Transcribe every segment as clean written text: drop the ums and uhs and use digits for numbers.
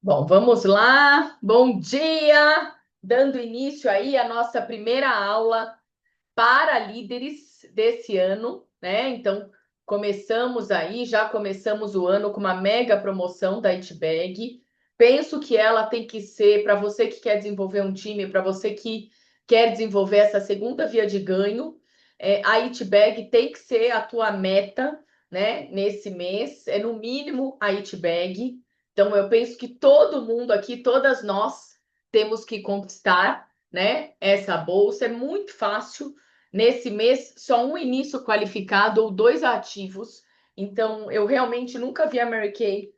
Bom, vamos lá. Bom dia! Dando início aí à nossa primeira aula para líderes desse ano, né? Então, já começamos o ano com uma mega promoção da Itbag. Penso que ela tem que ser para você que quer desenvolver um time, para você que quer desenvolver essa segunda via de ganho, a Itbag tem que ser a tua meta, né? Nesse mês, é no mínimo a Itbag. Então, eu penso que todo mundo aqui, todas nós, temos que conquistar, né? Essa bolsa é muito fácil. Nesse mês, só um início qualificado ou dois ativos. Então, eu realmente nunca vi a Mary Kay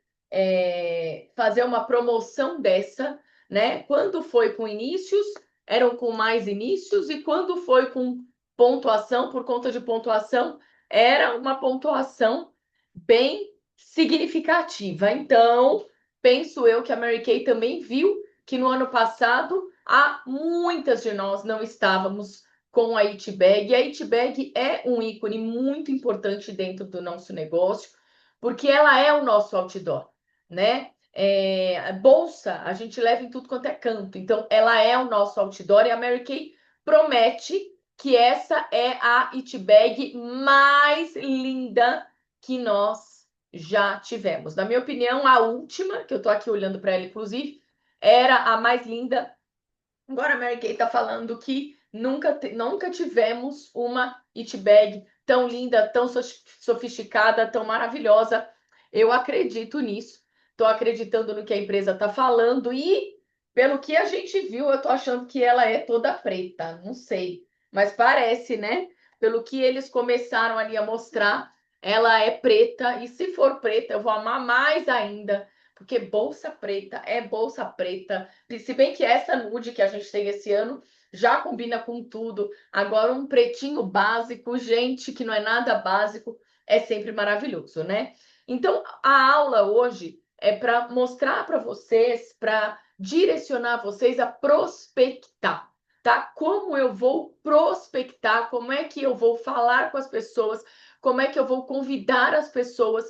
fazer uma promoção dessa, né? Quando foi com inícios, eram com mais inícios, e quando foi com pontuação, por conta de pontuação, era uma pontuação bem significativa. Então, penso eu que a Mary Kay também viu que no ano passado há muitas de nós não estávamos com a Itbag. E a Itbag é um ícone muito importante dentro do nosso negócio, porque ela é o nosso outdoor, né? A bolsa a gente leva em tudo quanto é canto, então ela é o nosso outdoor, e a Mary Kay promete que essa é a Itbag mais linda que nós já tivemos. Na minha opinião, a última, que eu tô aqui olhando para ela, inclusive, era a mais linda. Agora a Mary Kay tá falando que nunca tivemos uma it bag tão linda, tão sofisticada, tão maravilhosa. Eu acredito nisso. Estou acreditando no que a empresa está falando e, pelo que a gente viu, eu estou achando que ela é toda preta. Não sei, mas parece, né? Pelo que eles começaram ali a mostrar, ela é preta, e se for preta, eu vou amar mais ainda, porque bolsa preta é bolsa preta. Se bem que essa nude que a gente tem esse ano já combina com tudo. Agora, um pretinho básico, gente, que não é nada básico, é sempre maravilhoso, né? Então, a aula hoje é para mostrar para vocês, para direcionar vocês a prospectar, tá? Como eu vou prospectar, como é que eu vou falar com as pessoas, como é que eu vou convidar as pessoas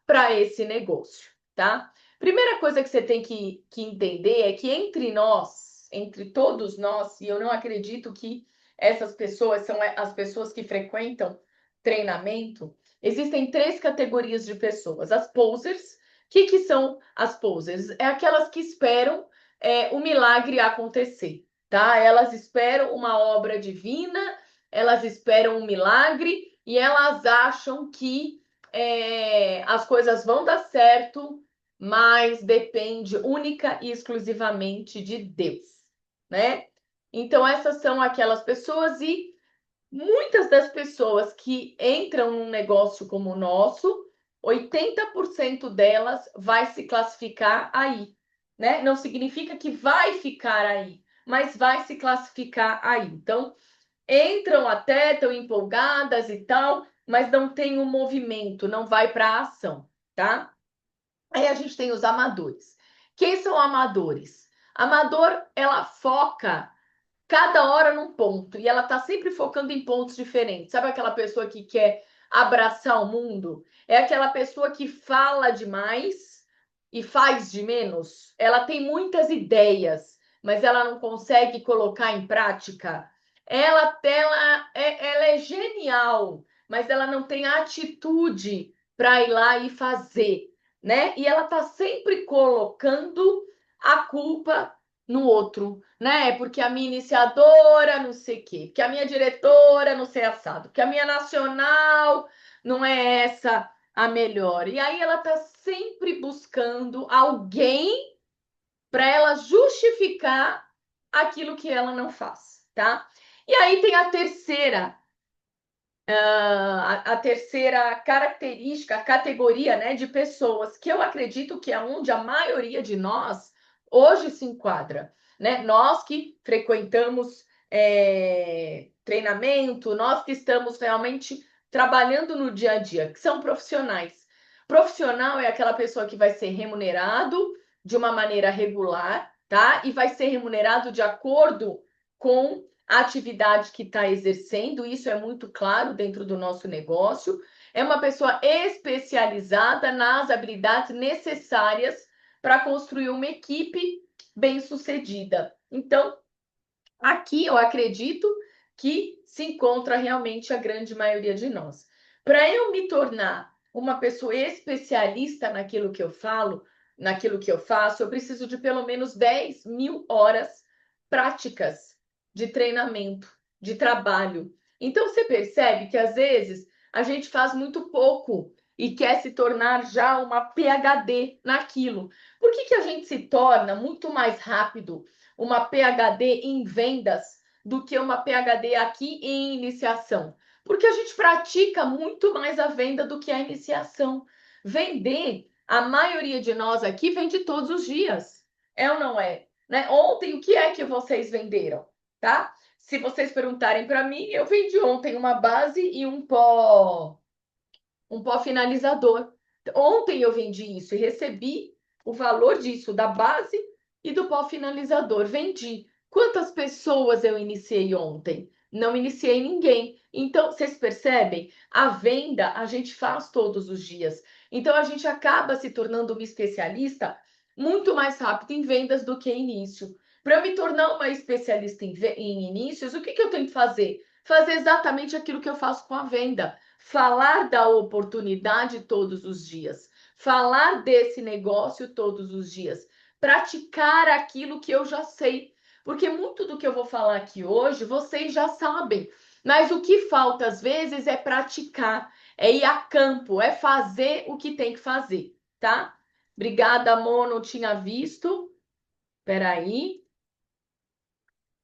para esse negócio, tá? Primeira coisa que você tem que entender é que entre nós, entre todos nós, e eu não acredito que essas pessoas são as pessoas que frequentam treinamento, existem três categorias de pessoas. As posers. O que são as posers? É aquelas que esperam o milagre acontecer, tá? Elas esperam uma obra divina, elas esperam um milagre e elas acham que as coisas vão dar certo, mas depende única e exclusivamente de Deus, né? Então, essas são aquelas pessoas, e muitas das pessoas que entram num negócio como o nosso, 80% delas vai se classificar aí, né? Não significa que vai ficar aí, mas vai se classificar aí. Então, entram até, estão empolgadas e tal, mas não tem um movimento, não vai para a ação, tá? Aí a gente tem os amadores. Quem são amadores? Amador, ela foca cada hora num ponto, e ela tá sempre focando em pontos diferentes. Sabe aquela pessoa que quer abraçar o mundo? É aquela pessoa que fala demais e faz de menos. Ela tem muitas ideias, mas ela não consegue colocar em prática. Ela é genial, mas ela não tem atitude para ir lá e fazer, né? E ela tá sempre colocando a culpa no outro, né? Porque a minha iniciadora não sei o quê, porque a minha diretora não sei assado, porque a minha nacional não é essa a melhor. E aí ela tá sempre buscando alguém para ela justificar aquilo que ela não faz, tá? E aí tem a terceira, a terceira característica, a categoria, né, de pessoas que eu acredito que é onde a maioria de nós hoje se enquadra, né? Nós que frequentamos treinamento, nós que estamos realmente trabalhando no dia a dia, que são profissionais. Profissional é aquela pessoa que vai ser remunerado de uma maneira regular, tá? E vai ser remunerado de acordo com a atividade que está exercendo. Isso é muito claro dentro do nosso negócio. É uma pessoa especializada nas habilidades necessárias para construir uma equipe bem-sucedida. Então, aqui eu acredito que se encontra realmente a grande maioria de nós. Para eu me tornar uma pessoa especialista naquilo que eu falo, naquilo que eu faço, eu preciso de pelo menos 10.000 horas práticas de treinamento, de trabalho. Então você percebe que às vezes a gente faz muito pouco e quer se tornar já uma PhD naquilo. Por que a gente se torna muito mais rápido uma PhD em vendas do que uma PhD aqui em iniciação? Porque a gente pratica muito mais a venda do que a iniciação. Vender, a maioria de nós aqui vende todos os dias. É ou não é? Né? Ontem, o que é que vocês venderam? Tá? Se vocês perguntarem para mim, eu vendi ontem uma base e um pó finalizador. Ontem eu vendi isso e recebi o valor disso, da base e do pó finalizador. Vendi. Quantas pessoas eu iniciei ontem? Não iniciei ninguém. Então, vocês percebem? A venda a gente faz todos os dias. Então, a gente acaba se tornando uma especialista muito mais rápido em vendas do que em início. Para eu me tornar uma especialista em inícios, o que eu tenho que fazer? Fazer exatamente aquilo que eu faço com a venda. Falar da oportunidade todos os dias, falar desse negócio todos os dias, praticar aquilo que eu já sei, porque muito do que eu vou falar aqui hoje vocês já sabem, mas o que falta às vezes é praticar, é ir a campo, é fazer o que tem que fazer, tá? Obrigada, amor, não tinha visto. Peraí.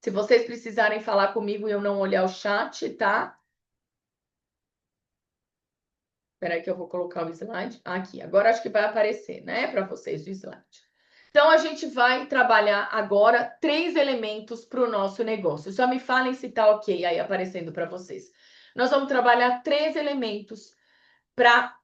Se vocês precisarem falar comigo e eu não olhar o chat, tá? Espera que eu vou colocar o slide aqui. Agora acho que vai aparecer, né, para vocês o slide. Então, a gente vai trabalhar agora 3 elementos para o nosso negócio. Só me falem se tá ok aí aparecendo para vocês. Nós vamos trabalhar 3 elementos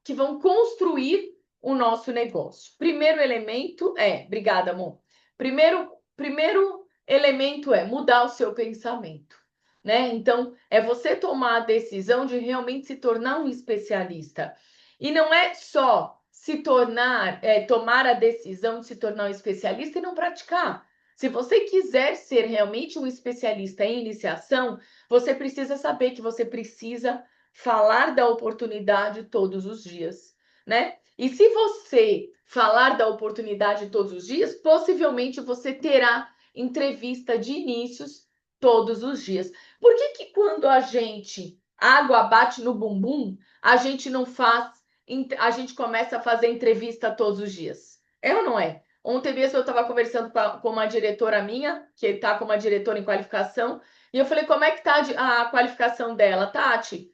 que vão construir o nosso negócio. Primeiro elemento obrigada, amor. Primeiro elemento é mudar o seu pensamento, né? Então, é você tomar a decisão de realmente se tornar um especialista. E não é só se tornar, tomar a decisão de se tornar um especialista e não praticar. Se você quiser ser realmente um especialista em iniciação, você precisa saber que você precisa falar da oportunidade todos os dias, né? E se você falar da oportunidade todos os dias, possivelmente você terá entrevista de inícios todos os dias. Por que quando água bate no bumbum, a gente não faz, a gente começa a fazer entrevista todos os dias? É ou não é? Ontem mesmo eu estava conversando com uma diretora minha, que está com uma diretora em qualificação, e eu falei, como é que está a qualificação dela, Tati?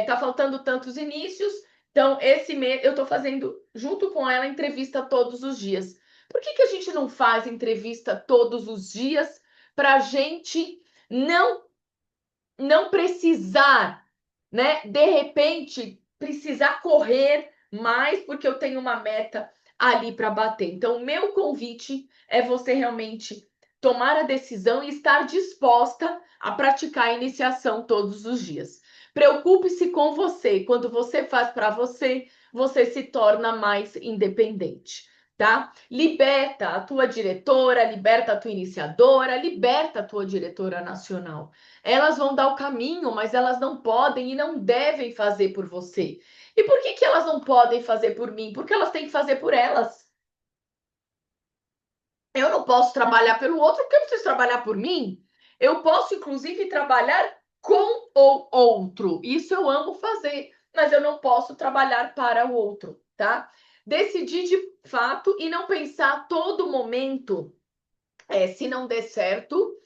Tá faltando tantos inícios, então esse mês eu estou fazendo junto com ela entrevista todos os dias. Por que a gente não faz entrevista todos os dias para a gente não precisar, né? De repente precisar correr mais porque eu tenho uma meta ali para bater. Então, o meu convite é você realmente tomar a decisão e estar disposta a praticar a iniciação todos os dias. Preocupe-se com você. Quando você faz para você, você se torna mais independente, tá? Liberta a tua diretora, liberta a tua iniciadora, liberta a tua diretora nacional. Elas vão dar o caminho, mas elas não podem e não devem fazer por você. E por que elas não podem fazer por mim? Porque elas têm que fazer por elas. Eu não posso trabalhar pelo outro porque eu preciso trabalhar por mim. Eu posso, inclusive, trabalhar com o outro. Isso eu amo fazer, mas eu não posso trabalhar para o outro, tá? Decidir de fato e não pensar a todo momento, se não der certo,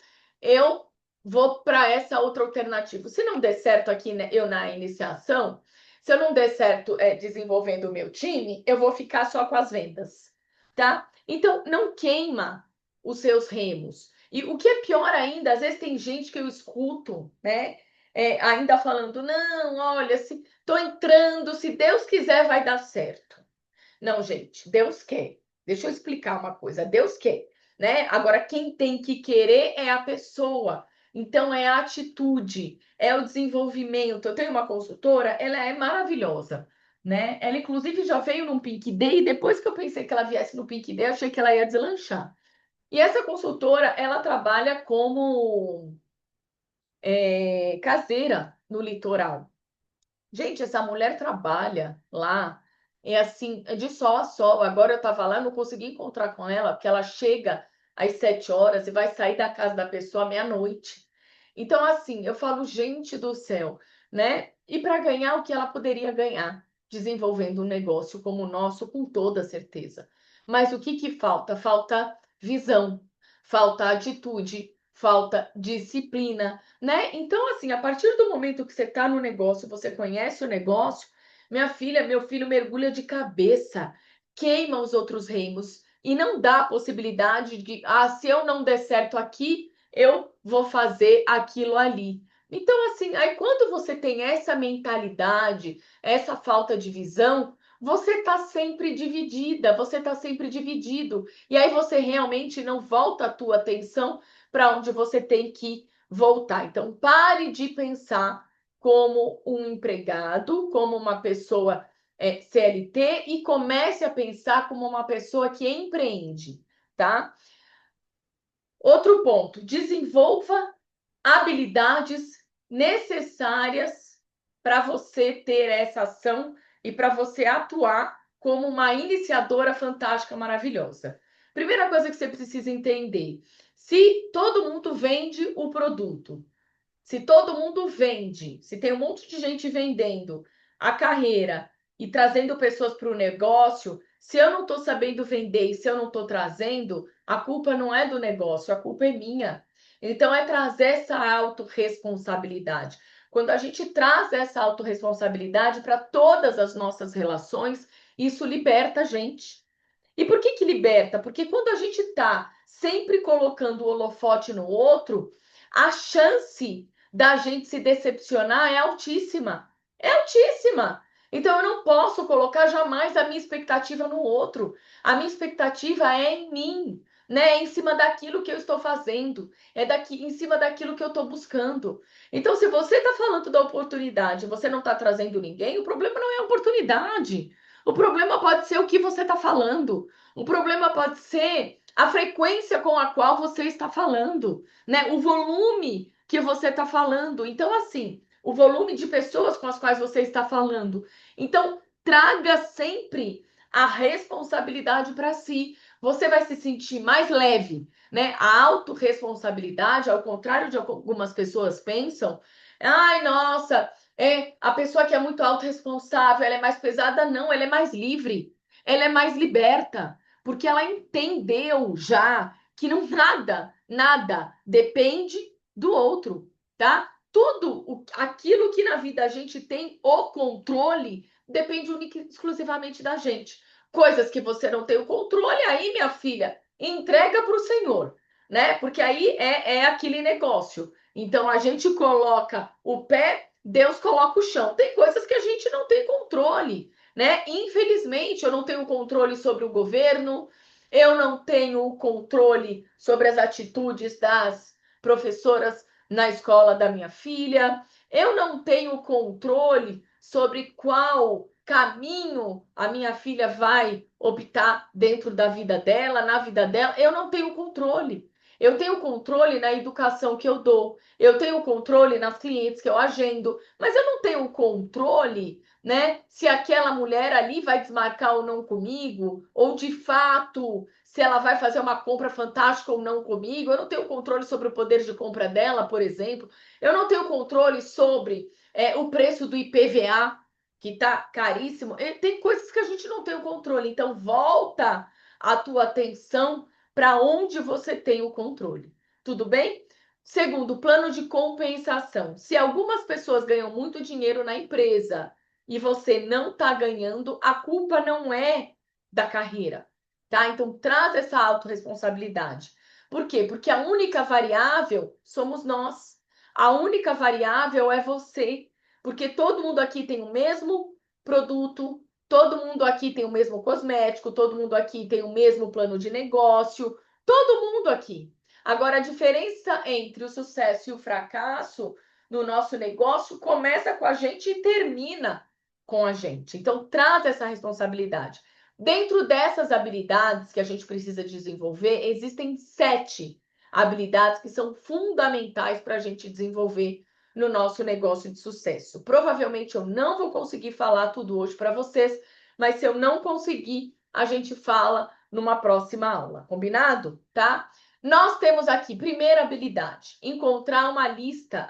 eu vou para essa outra alternativa. Se não der certo aqui, né, eu na iniciação, se eu não der certo desenvolvendo o meu time, eu vou ficar só com as vendas, tá? Então, não queima os seus remos. E o que é pior ainda, às vezes tem gente que eu escuto, né? Ainda falando, não, olha, se tô entrando, se Deus quiser, vai dar certo. Não, gente, Deus quer. Deixa eu explicar uma coisa. Deus quer, né? Agora, quem tem que querer é a pessoa. Então, é a atitude, é o desenvolvimento. Eu tenho uma consultora, ela é maravilhosa, né? Ela, inclusive, já veio num Pink Day, e depois que eu pensei que ela viesse no Pink Day, eu achei que ela ia deslanchar. E essa consultora, ela trabalha como caseira no litoral. Gente, essa mulher trabalha lá, é assim, é de sol a sol. Agora eu estava lá, não consegui encontrar com ela, porque ela chega às 7 horas e vai sair da casa da pessoa à meia-noite. Então, assim, eu falo, gente do céu, né? E para ganhar o que ela poderia ganhar, desenvolvendo um negócio como o nosso, com toda certeza. Mas o que que falta? Falta visão, falta atitude, falta disciplina, né? Então, assim, a partir do momento que você está no negócio, você conhece o negócio, minha filha, meu filho mergulha de cabeça, queima os outros remos e não dá a possibilidade de, se eu não der certo aqui, eu vou fazer aquilo ali. Então, assim, aí quando você tem essa mentalidade, essa falta de visão, você está sempre dividida, você está sempre dividido. E aí você realmente não volta a tua atenção para onde você tem que voltar. Então, pare de pensar como um empregado, como uma pessoa CLT e comece a pensar como uma pessoa que empreende, tá? Outro ponto, desenvolva habilidades necessárias para você ter essa ação e para você atuar como uma iniciadora fantástica, maravilhosa. Primeira coisa que você precisa entender: se todo mundo vende o produto, se todo mundo vende, se tem um monte de gente vendendo a carreira e trazendo pessoas para o negócio, se eu não estou sabendo vender e se eu não estou trazendo, a culpa não é do negócio, a culpa é minha. Então, é trazer essa autorresponsabilidade. Quando a gente traz essa autorresponsabilidade para todas as nossas relações, isso liberta a gente. E por que que liberta? Porque quando a gente está sempre colocando o holofote no outro, a chance da gente se decepcionar é altíssima. É altíssima. Então eu não posso colocar jamais a minha expectativa no outro. A minha expectativa é em mim, né? É em cima daquilo que eu estou fazendo, é daqui, em cima daquilo que eu estou buscando. Então, se você está falando da oportunidade, você não está trazendo ninguém, o problema não é a oportunidade. O problema pode ser o que você está falando. O problema pode ser a frequência com a qual você está falando, né? O volume que você está falando. Então, assim, o volume de pessoas com as quais você está falando. Então, traga sempre a responsabilidade para si. Você vai se sentir mais leve, né? A autorresponsabilidade, ao contrário de algumas pessoas pensam, ai, nossa, a pessoa que é muito autorresponsável, ela é mais pesada, não, ela é mais livre, ela é mais liberta, porque ela entendeu já que não nada depende do outro, tá? Tudo aquilo que na vida a gente tem o controle depende única e exclusivamente da gente. Coisas que você não tem o controle, aí, minha filha, entrega para o Senhor, né? Porque aí é aquele negócio. Então a gente coloca o pé, Deus coloca o chão. Tem coisas que a gente não tem controle, né? Infelizmente, eu não tenho controle sobre o governo, eu não tenho controle sobre as atitudes das professoras na escola da minha filha, eu não tenho controle sobre qual caminho a minha filha vai optar dentro da vida dela, na vida dela, eu não tenho controle. Eu tenho controle na educação que eu dou, eu tenho controle nas clientes que eu agendo, mas eu não tenho controle, né? Se aquela mulher ali vai desmarcar ou não comigo, ou de fato, se ela vai fazer uma compra fantástica ou não comigo. Eu não tenho controle sobre o poder de compra dela, por exemplo. Eu não tenho controle sobre o preço do IPVA, que está caríssimo. Tem coisas que a gente não tem o controle. Então, volta a tua atenção para onde você tem o controle. Tudo bem? Segundo, plano de compensação. Se algumas pessoas ganham muito dinheiro na empresa e você não está ganhando, a culpa não é da carreira, tá? Então, traz essa autorresponsabilidade. Por quê? Porque a única variável somos nós. A única variável é você. Porque todo mundo aqui tem o mesmo produto, todo mundo aqui tem o mesmo cosmético, todo mundo aqui tem o mesmo plano de negócio, todo mundo aqui. Agora, a diferença entre o sucesso e o fracasso no nosso negócio começa com a gente e termina com a gente. Então, traz essa responsabilidade. Dentro dessas habilidades que a gente precisa desenvolver, existem 7 habilidades que são fundamentais para a gente desenvolver no nosso negócio de sucesso. Provavelmente eu não vou conseguir falar tudo hoje para vocês, mas se eu não conseguir, a gente fala numa próxima aula, combinado? Tá? Nós temos aqui, primeira habilidade, encontrar uma lista,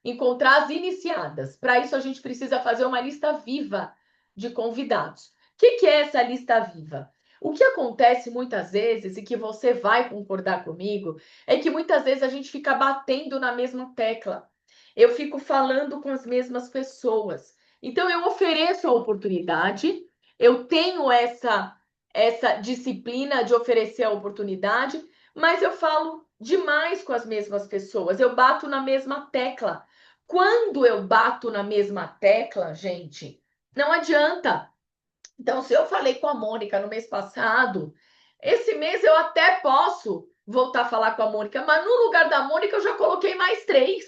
encontrar as iniciadas. Para isso, a gente precisa fazer uma lista viva de convidados. O que é essa lista viva? O que acontece muitas vezes, e que você vai concordar comigo, é que muitas vezes a gente fica batendo na mesma tecla. Eu fico falando com as mesmas pessoas. Então, eu ofereço a oportunidade, eu tenho essa disciplina de oferecer a oportunidade, mas eu falo demais com as mesmas pessoas, eu bato na mesma tecla. Quando eu bato na mesma tecla, gente, não adianta. Então, se eu falei com a Mônica no mês passado, esse mês eu até posso voltar a falar com a Mônica, mas no lugar da Mônica eu já coloquei mais 3.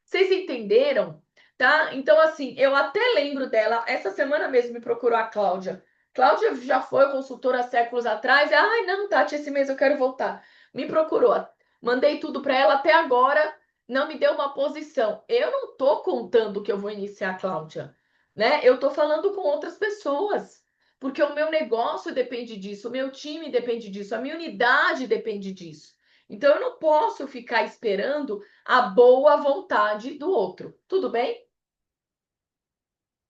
Vocês entenderam? Tá? Então, assim, eu até lembro dela. Essa semana mesmo me procurou a Cláudia. Cláudia já foi consultora há séculos atrás. Ai, não, Tati, esse mês eu quero voltar. Me procurou. Mandei tudo para ela até agora. Não me deu uma posição. Eu não tô contando que eu vou iniciar a Cláudia, né? Eu tô falando com outras pessoas. Porque o meu negócio depende disso, o meu time depende disso, a minha unidade depende disso. Então, eu não posso ficar esperando a boa vontade do outro. Tudo bem?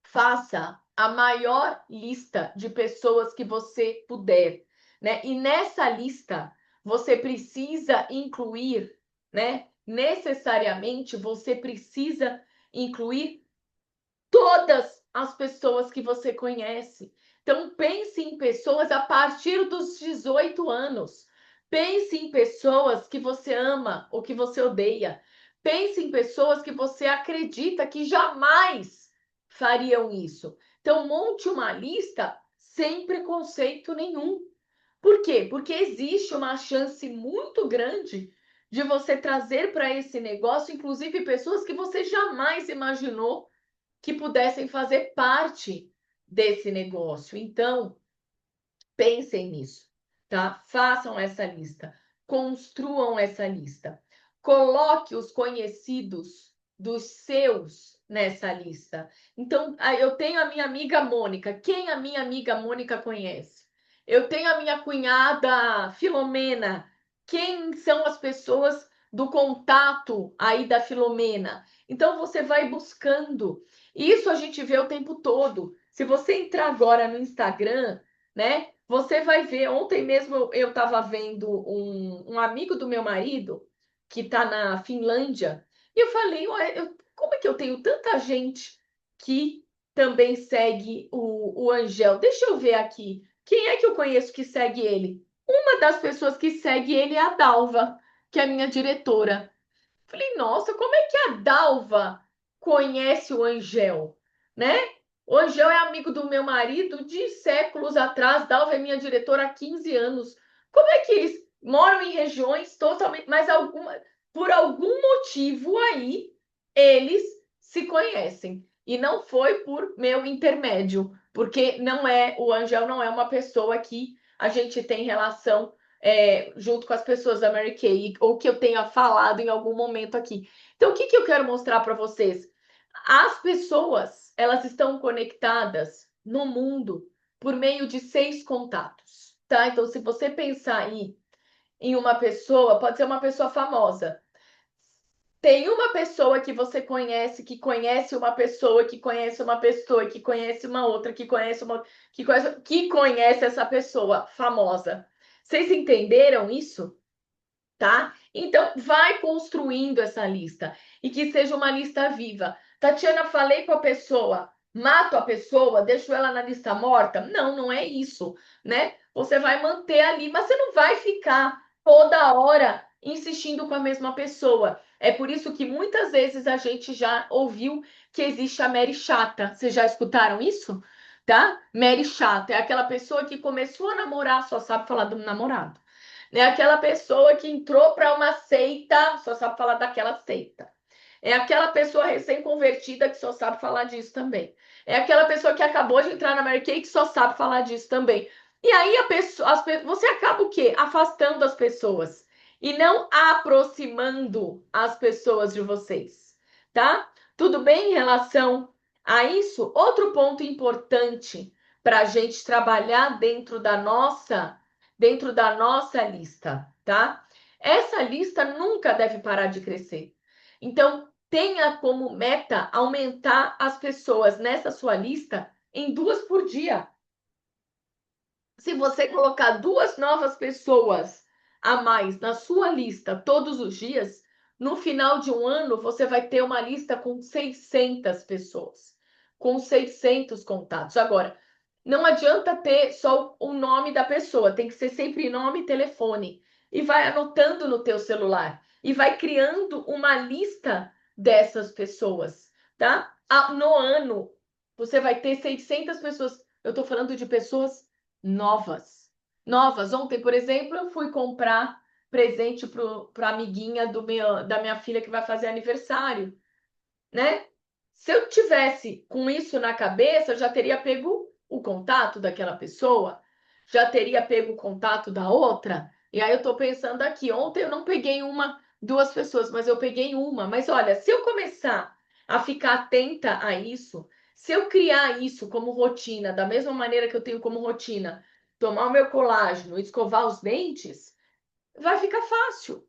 Faça a maior lista de pessoas que você puder, né? E nessa lista, você precisa incluir, né? Necessariamente, você precisa incluir todas as pessoas que você conhece. Então, pense em pessoas a partir dos 18 anos. Pense em pessoas que você ama ou que você odeia. Pense em pessoas que você acredita que jamais fariam isso. Então, monte uma lista sem preconceito nenhum. Por quê? Porque existe uma chance muito grande de você trazer para esse negócio, inclusive, pessoas que você jamais imaginou que pudessem fazer parte desse negócio. Então, pensem nisso, tá? Façam essa lista, construam essa lista, coloque os conhecidos dos seus nessa lista. Então, eu tenho a minha amiga Mônica. Quem a minha amiga Mônica conhece? Eu tenho a minha cunhada Filomena. Quem são as pessoas do contato aí da Filomena? Então, você vai buscando. Isso a gente vê o tempo todo. Se você entrar agora no Instagram, né? Você vai ver, ontem mesmo eu estava vendo um amigo do meu marido que está na Finlândia, e eu falei, como é que eu tenho tanta gente que também segue o Angel? Deixa eu ver aqui, quem é que eu conheço que segue ele? Uma das pessoas que segue ele é a Dalva, que é a minha diretora. Falei, nossa, como é que a Dalva conhece o Angel, né? O Angel é amigo do meu marido de séculos atrás. Dalva é minha diretora há 15 anos. Como é que eles moram em regiões totalmente... Mas por algum motivo aí, eles se conhecem. E não foi por meu intermédio, porque o Angel não é uma pessoa que a gente tem relação junto com as pessoas da Mary Kay, ou que eu tenha falado em algum momento aqui. Então, o que eu quero mostrar para vocês? As pessoas, elas estão conectadas no mundo por meio de 6 contatos, tá? Então, se você pensar aí em uma pessoa, pode ser uma pessoa famosa. Tem uma pessoa que você conhece, que conhece uma pessoa, que conhece uma pessoa, que conhece uma outra, que conhece uma que conhece essa pessoa famosa. Vocês entenderam isso? Tá? Então, vai construindo essa lista e que seja uma lista viva. Tatiana, falei com a pessoa, mato a pessoa, deixo ela na lista morta? Não, não é isso, né? Você vai manter ali, mas você não vai ficar toda hora insistindo com a mesma pessoa. É por isso que muitas vezes a gente já ouviu que existe a Mary chata. Vocês já escutaram isso? Tá? Mary chata é aquela pessoa que começou a namorar, só sabe falar do namorado. É aquela pessoa que entrou para uma seita, só sabe falar daquela seita. É aquela pessoa recém-convertida que só sabe falar disso também. É aquela pessoa que acabou de entrar na Mary Kay que só sabe falar disso também. E aí você acaba o quê? Afastando as pessoas e não aproximando as pessoas de vocês, tá? Tudo bem em relação a isso? Outro ponto importante para a gente trabalhar dentro da nossa lista, tá? Essa lista nunca deve parar de crescer. Então, tenha como meta aumentar as pessoas nessa sua lista em 2 por dia. Se você colocar 2 novas pessoas a mais na sua lista todos os dias, no final de um ano você vai ter uma lista com 600 pessoas, com 600 contatos. Agora, não adianta ter só o nome da pessoa, tem que ser sempre nome e telefone. E vai anotando no teu celular e vai criando uma lista dessas pessoas, tá? No ano, você vai ter 600 pessoas. Eu estou falando de pessoas novas. Novas. Ontem, por exemplo, eu fui comprar presente para a amiguinha da minha filha que vai fazer aniversário, né? Se eu tivesse com isso na cabeça, eu já teria pego o contato daquela pessoa, já teria pego o contato da outra. E aí eu tô pensando aqui, ontem eu não peguei duas pessoas, mas eu peguei uma. Mas olha, se eu começar a ficar atenta a isso, se eu criar isso como rotina, da mesma maneira que eu tenho como rotina, tomar o meu colágeno, escovar os dentes, vai ficar fácil.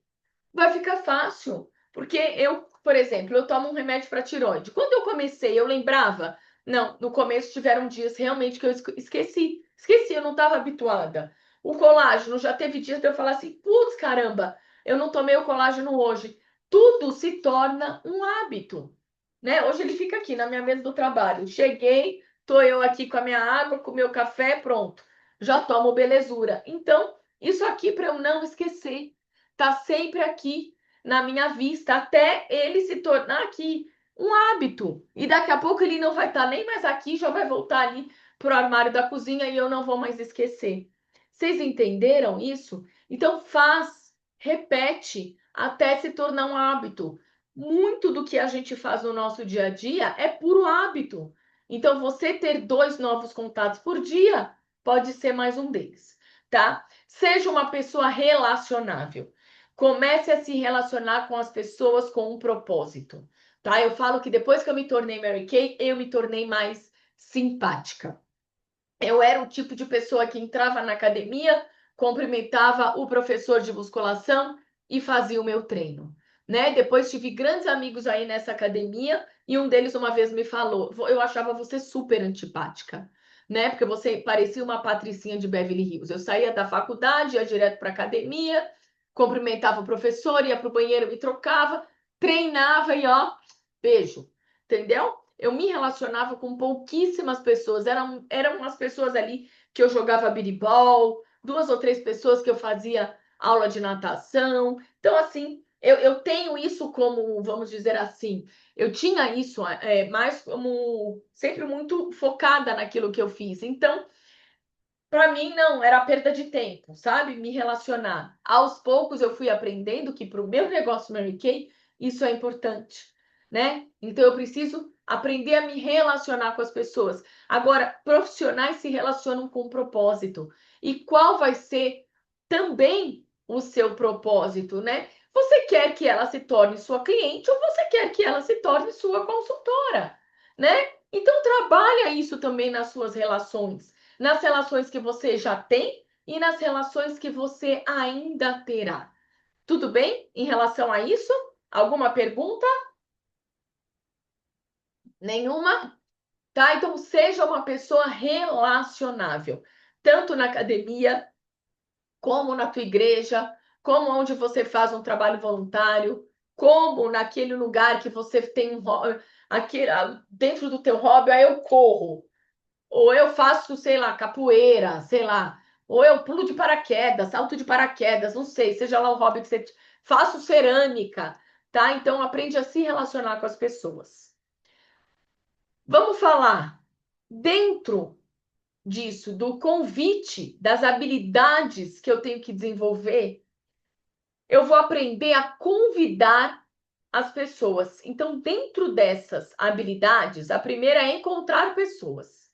Vai ficar fácil. Porque eu, por exemplo, eu tomo um remédio para tiroide. Quando eu comecei, eu lembrava? Não, no começo tiveram dias realmente que eu esqueci. Esqueci, eu não estava habituada. O colágeno, já teve dias de eu falar assim, putz, caramba, eu não tomei o colágeno hoje. Tudo se torna um hábito, né? Hoje ele fica aqui na minha mesa do trabalho. Cheguei, tô eu aqui com a minha água, com o meu café, pronto. Já tomo belezura. Então, isso aqui para eu não esquecer tá sempre aqui na minha vista, até ele se tornar aqui um hábito. E daqui a pouco ele não vai estar nem mais aqui, já vai voltar ali pro armário da cozinha e eu não vou mais esquecer. Vocês entenderam isso? Então faz, repete até se tornar um hábito. Muito do que a gente faz no nosso dia a dia é puro hábito. Então você ter 2 novos contatos por dia pode ser mais um deles, tá? Seja uma pessoa relacionável. Comece a se relacionar com as pessoas com um propósito, tá? Eu falo que depois que eu me tornei Mary Kay, eu me tornei mais simpática. Eu era o tipo de pessoa que entrava na academia, cumprimentava o professor de musculação e fazia o meu treino, né? Depois tive grandes amigos aí nessa academia e um deles uma vez me falou: "Eu achava você super antipática, né? Porque você parecia uma patricinha de Beverly Hills. Eu saía da faculdade, ia direto para academia, cumprimentava o professor, ia para o banheiro, me trocava, treinava e ó, beijo, entendeu? Eu me relacionava com pouquíssimas pessoas. Eram as pessoas ali que eu jogava biribol, 2 ou 3 pessoas que eu fazia aula de natação. Então, assim, eu tenho isso como, vamos dizer assim, eu tinha isso mais como sempre muito focada naquilo que eu fiz. Então, para mim, não, era perda de tempo, sabe? Me relacionar. Aos poucos eu fui aprendendo que para o meu negócio Mary Kay, isso é importante, né? Então eu preciso aprender a me relacionar com as pessoas. Agora, profissionais se relacionam com propósito. E qual vai ser também o seu propósito, né? Você quer que ela se torne sua cliente ou você quer que ela se torne sua consultora, né? Então trabalha isso também nas suas relações, nas relações que você já tem e nas relações que você ainda terá. Tudo bem em relação a isso? Alguma pergunta? Nenhuma? Tá? Então seja uma pessoa relacionável, tanto na academia, como na tua igreja, como onde você faz um trabalho voluntário, como naquele lugar que você tem aquele, dentro do teu hobby, aí eu corro, ou eu faço, sei lá, capoeira, sei lá, ou eu pulo de paraquedas, salto de paraquedas, não sei, seja lá o hobby que você faço cerâmica, tá? Então aprende a se relacionar com as pessoas. Vamos falar dentro disso, do convite, das habilidades que eu tenho que desenvolver. Eu vou aprender a convidar as pessoas. Então, dentro dessas habilidades, a primeira é encontrar pessoas.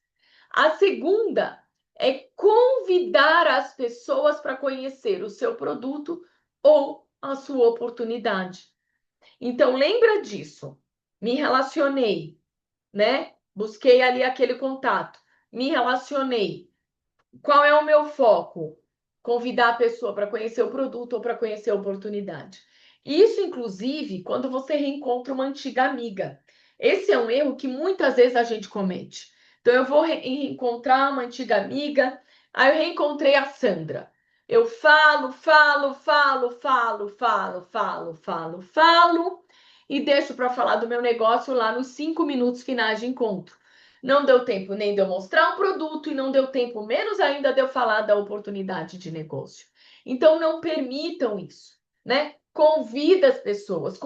A segunda é convidar as pessoas para conhecer o seu produto ou a sua oportunidade. Então, lembra disso. Me relacionei, né? Busquei ali aquele contato. Me relacionei. Qual é o meu foco? Convidar a pessoa para conhecer o produto ou para conhecer a oportunidade. Isso, inclusive, quando você reencontra uma antiga amiga. Esse é um erro que muitas vezes a gente comete. Então, eu vou reencontrar uma antiga amiga, aí eu reencontrei a Sandra. Eu falo, e deixo para falar do meu negócio lá nos 5 minutos finais de encontro. Não deu tempo nem de eu mostrar um produto e não deu tempo, menos ainda, de eu falar da oportunidade de negócio. Então, não permitam isso, né? Convida as pessoas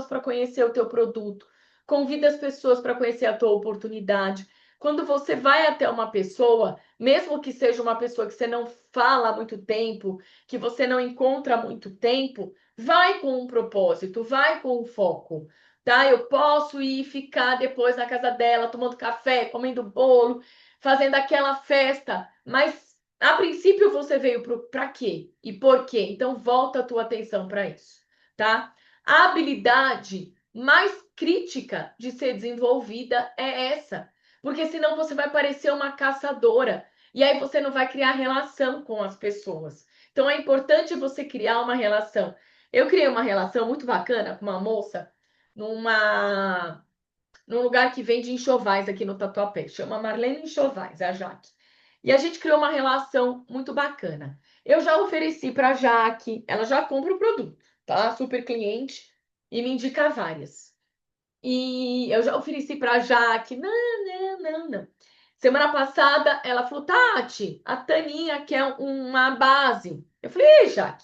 para conhecer o teu produto, convida as pessoas para conhecer a tua oportunidade. Quando você vai até uma pessoa, mesmo que seja uma pessoa que você não fala há muito tempo, que você não encontra há muito tempo, vai com um propósito, vai com um foco. Tá? Eu posso ir ficar depois na casa dela, tomando café, comendo bolo, fazendo aquela festa, mas a princípio você veio para quê? E por quê? Então volta a tua atenção para isso, tá? A habilidade mais crítica de ser desenvolvida é essa, porque senão você vai parecer uma caçadora e aí você não vai criar relação com as pessoas. Então é importante você criar uma relação. Eu criei uma relação muito bacana com uma moça num lugar que vende enxovais aqui no Tatuapé. Chama Marlene Enxovais, a Jaque. E a gente criou uma relação muito bacana. Eu já ofereci para a Jaque, ela já compra o produto, tá? Super cliente e me indica várias. E eu já ofereci para a Jaque, não. Semana passada ela falou, Tati, a Taninha quer uma base. Eu falei, ei, Jaque,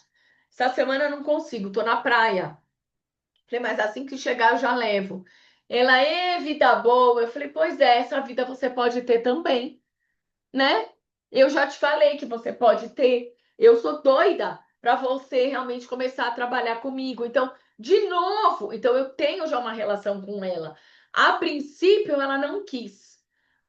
essa semana eu não consigo, tô na praia. Falei, mas assim que chegar eu já levo. Ela, vida boa. Eu falei, pois é, essa vida você pode ter também, né? Eu já te falei que você pode ter. Eu sou doida para você realmente começar a trabalhar comigo. Então, de novo, então eu tenho já uma relação com ela. A princípio, ela não quis.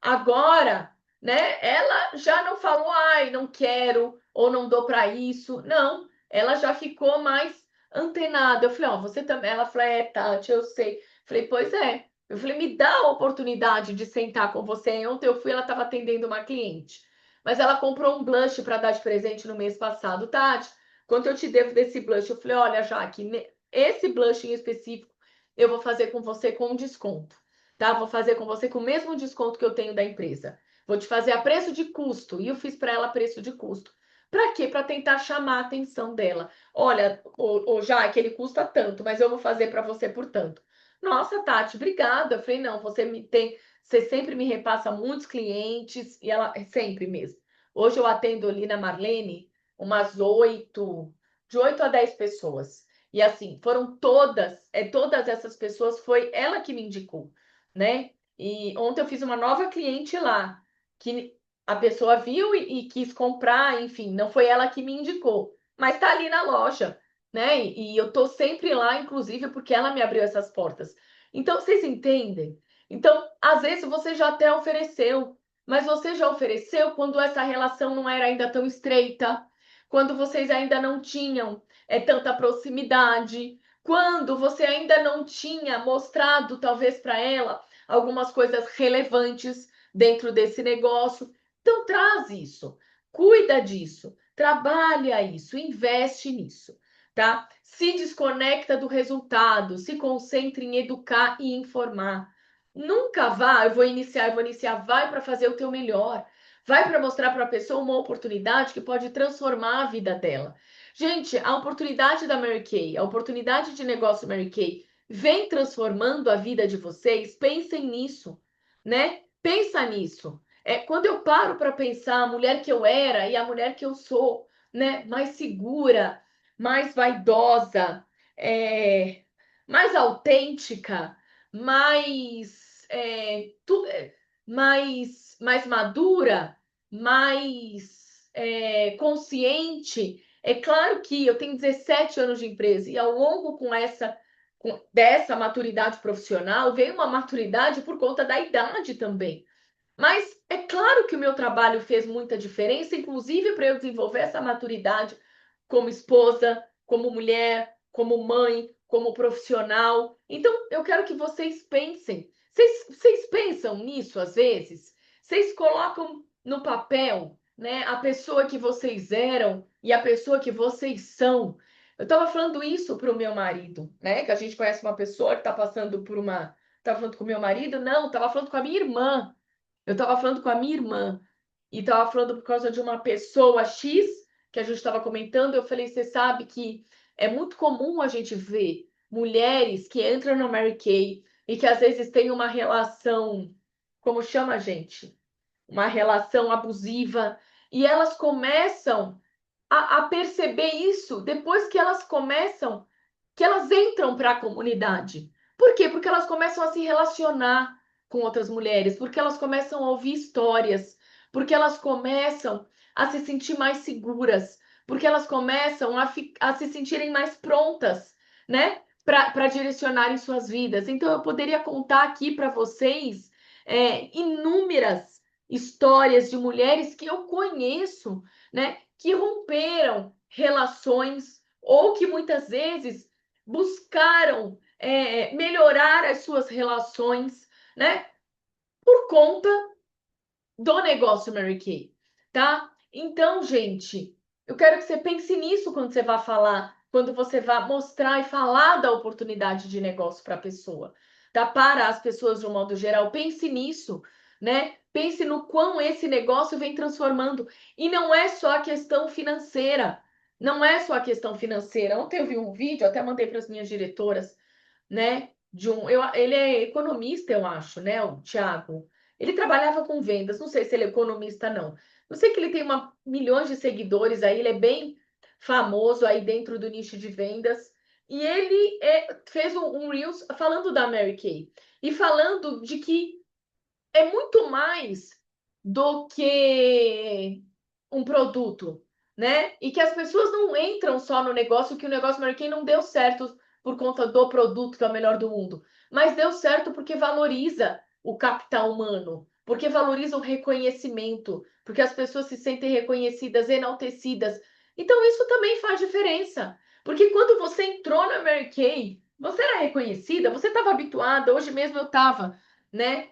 Agora, né? Ela já não falou, ai, não quero ou não dou para isso. Não, ela já ficou mais antenada. Eu falei, ó, você também. Ela falou, Tati, eu sei. Falei, pois é. Eu falei, me dá a oportunidade de sentar com você. Ontem eu fui, ela estava atendendo uma cliente. Mas ela comprou um blush para dar de presente no mês passado. Tati, quanto eu te devo desse blush? Eu falei, olha, Jaque, esse blush em específico eu vou fazer com você com desconto, tá? Vou fazer com você com o mesmo desconto que eu tenho da empresa. Vou te fazer a preço de custo. E eu fiz para ela preço de custo. Para quê? Para tentar chamar a atenção dela. Olha, Jaque, ele custa tanto, mas eu vou fazer para você por tanto. Nossa, Tati, obrigada. Eu falei, não, você sempre me repassa muitos clientes, e ela sempre mesmo. Hoje eu atendo ali na Marlene umas de 8 a 10 pessoas. E assim, foram todas essas pessoas, foi ela que me indicou, né? E ontem eu fiz uma nova cliente lá, que a pessoa viu e quis comprar, enfim, não foi ela que me indicou, mas tá ali na loja, né? E eu tô sempre lá, inclusive, porque ela me abriu essas portas. Então, vocês entendem? Então, às vezes você já até ofereceu, mas você já ofereceu quando essa relação não era ainda tão estreita, quando vocês ainda não tinham tanta proximidade, quando você ainda não tinha mostrado, talvez, para ela algumas coisas relevantes dentro desse negócio. Então, traz isso, cuida disso, trabalha isso, investe nisso, tá? Se desconecta do resultado, se concentre em educar e informar. Nunca vá, eu vou iniciar, vai para fazer o teu melhor. Vai para mostrar para a pessoa uma oportunidade que pode transformar a vida dela. Gente, a oportunidade da Mary Kay, a oportunidade de negócio Mary Kay, vem transformando a vida de vocês. Pensem nisso, né? Pensa nisso. Quando eu paro para pensar a mulher que eu era e a mulher que eu sou, né? Mais segura, mais vaidosa, mais autêntica, mais madura, mais consciente. É claro que eu tenho 17 anos de empresa e ao longo com dessa maturidade profissional, veio uma maturidade por conta da idade também. Mas é claro que o meu trabalho fez muita diferença, inclusive para eu desenvolver essa maturidade como esposa, como mulher, como mãe, como profissional. Então, eu quero que vocês pensem. Vocês pensam nisso às vezes? Vocês colocam no papel, né, a pessoa que vocês eram e a pessoa que vocês são. Eu estava falando isso para o meu marido, né? Que a gente conhece uma pessoa que está passando por uma. Estava falando com o meu marido? Não, estava falando com a minha irmã. Eu estava falando com a minha irmã e estava falando por causa de uma pessoa X que a gente estava comentando. Eu falei, você sabe que é muito comum a gente ver mulheres que entram no Mary Kay e que às vezes têm uma relação, como chama a gente? Uma relação abusiva, e elas começam a perceber isso depois que elas começam, que elas entram para a comunidade. Por quê? Porque elas começam a se relacionar com outras mulheres, porque elas começam a ouvir histórias, porque elas começam a se sentir mais seguras, porque elas começam a se sentirem mais prontas, né? Para direcionarem suas vidas. Então, eu poderia contar aqui para vocês inúmeras histórias de mulheres que eu conheço, né? Que romperam relações ou que muitas vezes buscaram melhorar as suas relações, né? Por conta do negócio Mary Kay, tá? Então, gente, eu quero que você pense nisso quando você vai falar, quando você vai mostrar e falar da oportunidade de negócio para a pessoa, tá? Para as pessoas de um modo geral, pense nisso, né? Pense no quão esse negócio vem transformando. E não é só a questão financeira. Não é só a questão financeira. Ontem eu vi um vídeo, até mandei para as minhas diretoras, né? Ele é economista, eu acho, né? O Thiago. Ele trabalhava com vendas, não sei se ele é economista, não. Eu sei que ele tem milhões de seguidores aí, ele é bem famoso aí dentro do nicho de vendas. E ele fez um Reels falando da Mary Kay e falando de que é muito mais do que um produto, né? E que as pessoas não entram só no negócio, que o negócio Mary Kay não deu certo por conta do produto que é o melhor do mundo, mas deu certo porque valoriza o capital humano, porque valoriza o reconhecimento, porque as pessoas se sentem reconhecidas, enaltecidas. Então isso também faz diferença, porque quando você entrou na Mary Kay, você era reconhecida, você estava habituada, hoje mesmo eu estava, né?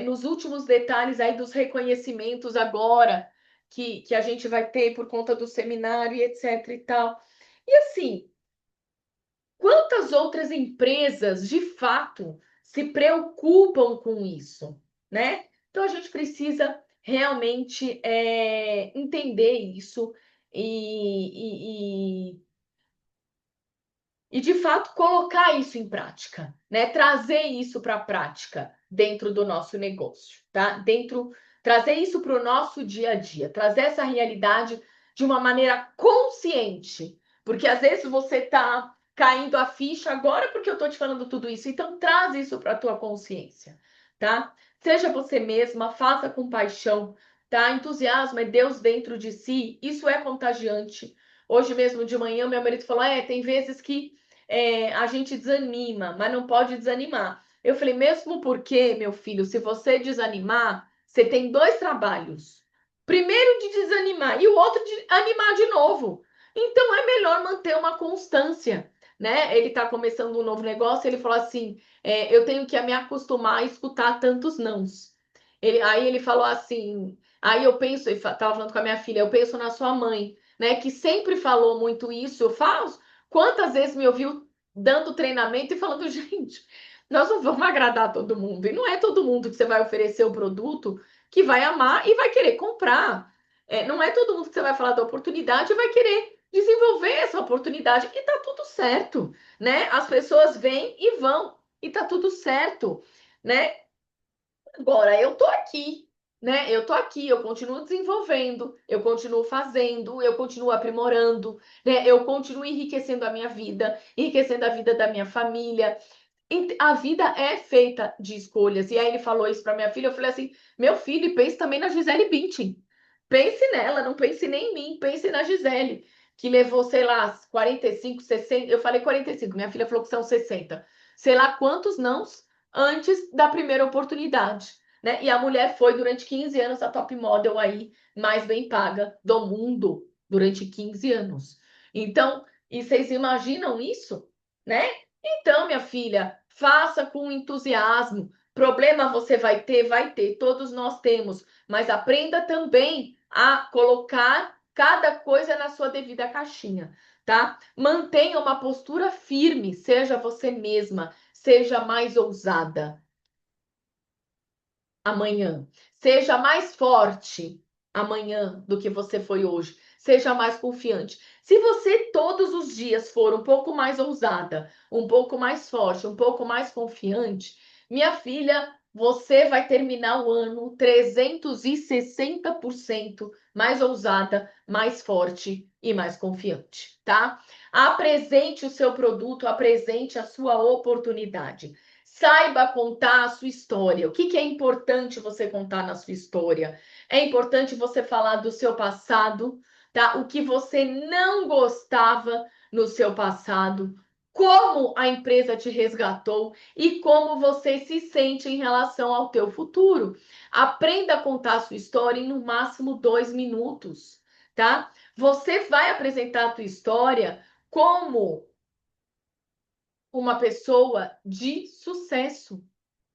Nos últimos detalhes aí dos reconhecimentos agora que a gente vai ter por conta do seminário e etc e tal. E assim, quantas outras empresas de fato se preocupam com isso, né? Então a gente precisa realmente entender isso e de fato colocar isso em prática, né? Trazer isso para a prática dentro do nosso negócio, tá? Trazer isso para o nosso dia a dia, trazer essa realidade de uma maneira consciente, porque às vezes você está caindo a ficha agora porque eu estou te falando tudo isso, então traz isso para a tua consciência, tá? Seja você mesma, faça com paixão, tá? Entusiasmo é Deus dentro de si, isso é contagiante. Hoje mesmo de manhã, meu marido falou: tem vezes que a gente desanima, mas não pode desanimar. Eu falei, mesmo porque, meu filho, se você desanimar, você tem dois trabalhos. Primeiro de desanimar e o outro de animar de novo. Então é melhor manter uma constância, né? Ele está começando um novo negócio, ele falou assim: eu tenho que me acostumar a escutar tantos nãos. Aí ele falou assim, aí eu penso, ele estava falando com a minha filha, eu penso na sua mãe, né? Que sempre falou muito isso, eu faço. Quantas vezes me ouviu dando treinamento e falando, gente, nós não vamos agradar todo mundo. E não é todo mundo que você vai oferecer o produto que vai amar e vai querer comprar. Não é todo mundo que você vai falar da oportunidade e vai querer desenvolver essa oportunidade. E tá tudo certo, né? As pessoas vêm e vão. E tá tudo certo, né? Agora, eu tô aqui, né? Eu tô aqui, eu continuo desenvolvendo, eu continuo fazendo, eu continuo aprimorando, né? Eu continuo enriquecendo a minha vida, enriquecendo a vida da minha família. A vida é feita de escolhas. E aí ele falou isso para minha filha, eu falei assim: "Meu filho, pense também na Gisele Bündchen. Pense nela, não pense nem em mim, pense na Gisele. que levou, sei lá, 45, 60, eu falei 45, minha filha falou que são 60. Sei lá quantos nãos antes da primeira oportunidade, né? E a mulher foi durante 15 anos a top model aí mais bem paga do mundo durante 15 anos. Então, e vocês imaginam isso, né? Então, minha filha, faça com entusiasmo. Problema você vai ter, todos nós temos, mas aprenda também a colocar cada coisa na sua devida caixinha, tá? Mantenha uma postura firme, seja você mesma, seja mais ousada amanhã, seja mais forte amanhã do que você foi hoje, seja mais confiante. Se você todos os dias for um pouco mais ousada, um pouco mais forte, um pouco mais confiante, minha filha, você vai terminar o ano 360% mais ousada, mais forte e mais confiante, tá? Apresente o seu produto, apresente a sua oportunidade. Saiba contar a sua história. O que é importante você contar na sua história? É importante você falar do seu passado, tá? O que você não gostava no seu passado, como a empresa te resgatou e como você se sente em relação ao teu futuro. Aprenda a contar a sua história em no máximo 2 minutos, tá? Você vai apresentar a tua história como uma pessoa de sucesso,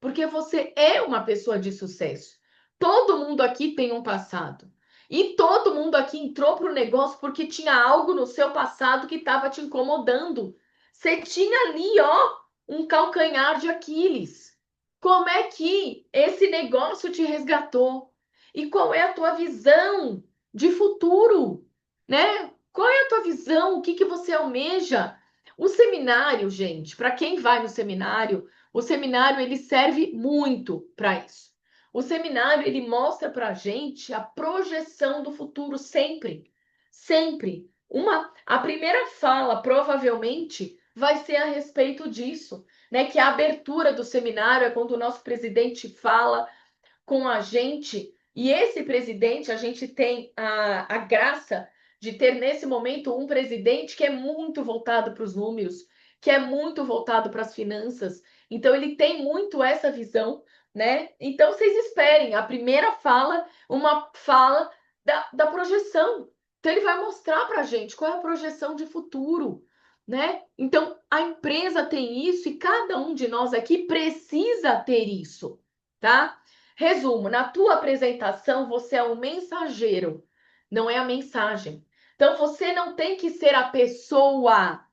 porque você é uma pessoa de sucesso. Todo mundo aqui tem um passado. E todo mundo aqui entrou para o negócio porque tinha algo no seu passado que estava te incomodando. Você tinha ali, ó, um calcanhar de Aquiles. Como é que esse negócio te resgatou? E qual é a tua visão de futuro, né? Qual é a tua visão? O que que você almeja? O seminário, gente, para quem vai no seminário, o seminário ele serve muito para isso. O seminário ele mostra para a gente a projeção do futuro sempre, sempre. A primeira fala provavelmente vai ser a respeito disso, né? Que a abertura do seminário é quando o nosso presidente fala com a gente. E esse presidente, a gente tem a graça de ter nesse momento um presidente que é muito voltado para os números, que é muito voltado para as finanças. Então, ele tem muito essa visão, né? Então, vocês esperem a primeira fala, uma fala da projeção. Então, ele vai mostrar para a gente qual é a projeção de futuro, né? Então, a empresa tem isso e cada um de nós aqui precisa ter isso, tá? Resumo, na tua apresentação você é o mensageiro, não é a mensagem. Então você não tem que ser a pessoa